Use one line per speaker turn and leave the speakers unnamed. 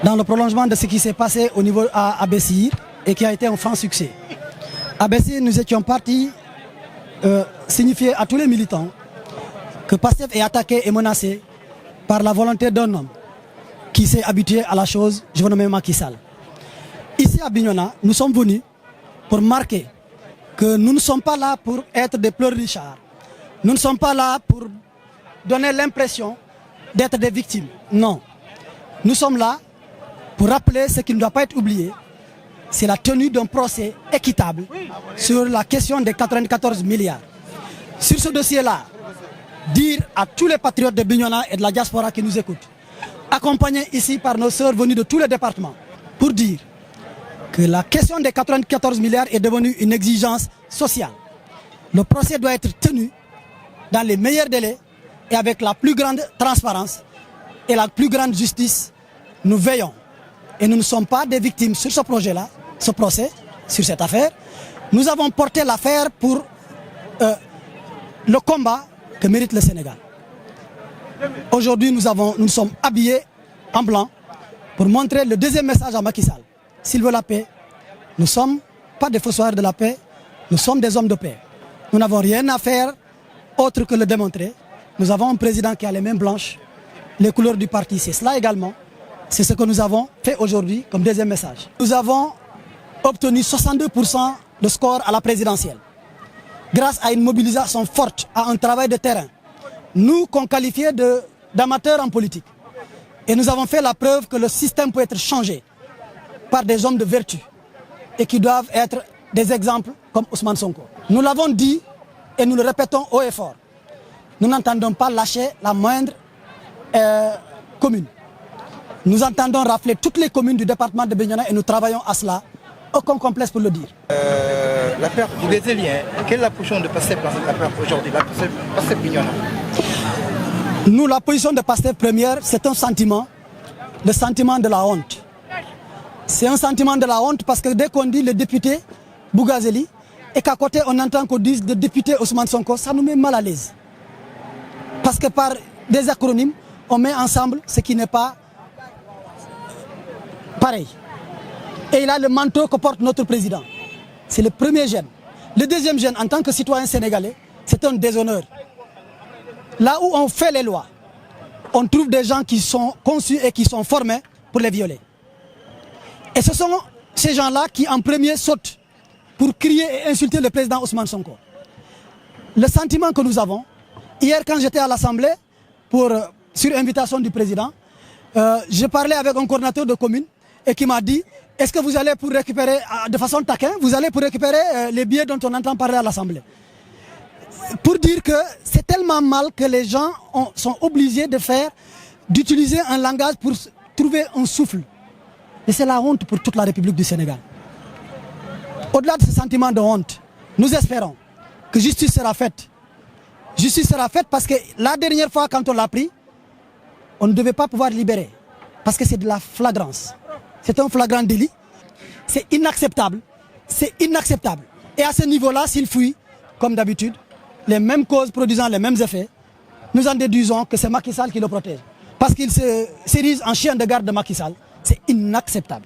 dans le prolongement de ce qui s'est passé au niveau à Bessir et qui a été un franc succès. À Bessir, nous étions partis signifier à tous les militants que PASTEF est attaqué et menacé par la volonté d'un homme qui s'est habitué à la chose, je veux nommer Macky Sall. Ici à Bignona, nous sommes venus pour marquer que nous ne sommes pas là pour être des pleurnichards. Nous ne sommes pas là pour donner l'impression d'être des victimes. Non. Nous sommes là pour rappeler ce qui ne doit pas être oublié. C'est la tenue d'un procès équitable sur la question des 94 milliards. Sur ce dossier-là, dire à tous les patriotes de Bignona et de la diaspora qui nous écoutent, accompagnés ici par nos sœurs venues de tous les départements, pour dire que la question des 94 milliards est devenue une exigence sociale. Le procès doit être tenu dans les meilleurs délais et avec la plus grande transparence et la plus grande justice. Nous veillons. Et nous ne sommes pas des victimes sur ce projet-là, ce procès, sur cette affaire. Nous avons porté l'affaire pour le combat que mérite le Sénégal. Aujourd'hui, nous sommes habillés en blanc pour montrer le deuxième message à Macky Sall. S'il veut la paix, nous ne sommes pas des fossoyeurs de la paix, nous sommes des hommes de paix. Nous n'avons rien à faire autre que le démontrer. Nous avons un président qui a les mains blanches, les couleurs du parti, c'est cela également. C'est ce que nous avons fait aujourd'hui comme deuxième message. Nous avons obtenu 62% de score à la présidentielle. Grâce à une mobilisation forte, à un travail de terrain. Nous qu'on qualifiait d'amateurs en politique. Et nous avons fait la preuve que le système peut être changé par des hommes de vertu et qui doivent être des exemples comme Ousmane Sonko. Nous l'avons dit et nous le répétons haut et fort. Nous n'entendons pas lâcher la moindre commune. Nous entendons rafler toutes les communes du département de Bignona et nous travaillons à cela. Aucun complexe pour le dire.
L'affaire des Éliens, quelle est la position de PASTEF dans cette affaire aujourd'hui, la PASTEF Bignona?
Nous, la position de PASTEF première, c'est un sentiment, le sentiment de la honte. C'est un sentiment de la honte parce que dès qu'on dit le député Bougazeli et qu'à côté on entend qu'on dise le député Ousmane Sonko, ça nous met mal à l'aise. Parce que par des acronymes, on met ensemble ce qui n'est pas pareil. Et il a le manteau que porte notre président. C'est le premier gène. Le deuxième gène, en tant que citoyen sénégalais, c'est un déshonneur. Là où on fait les lois, on trouve des gens qui sont conçus et qui sont formés pour les violer. Et ce sont ces gens-là qui en premier sautent pour crier et insulter le président Ousmane Sonko. Le sentiment que nous avons, hier quand j'étais à l'Assemblée, sur invitation du président, j'ai parlé avec un coordinateur de commune et qui m'a dit: est-ce que vous allez pour récupérer, de façon taquin, vous allez pour récupérer les billets dont on entend parler à l'Assemblée? Pour dire que c'est tellement mal que les gens sont obligés d'utiliser un langage pour trouver un souffle. Et c'est la honte pour toute la République du Sénégal. Au-delà de ce sentiment de honte, nous espérons que justice sera faite. Justice sera faite parce que la dernière fois quand on l'a pris, on ne devait pas pouvoir libérer. Parce que c'est de la flagrance. C'est un flagrant délit. C'est inacceptable. C'est inacceptable. Et à ce niveau-là, s'il fuit, comme d'habitude, les mêmes causes produisant les mêmes effets, nous en déduisons que c'est Macky Sall qui le protège. Parce qu'il s'érige en chien de garde de Macky Sall. C'est inacceptable.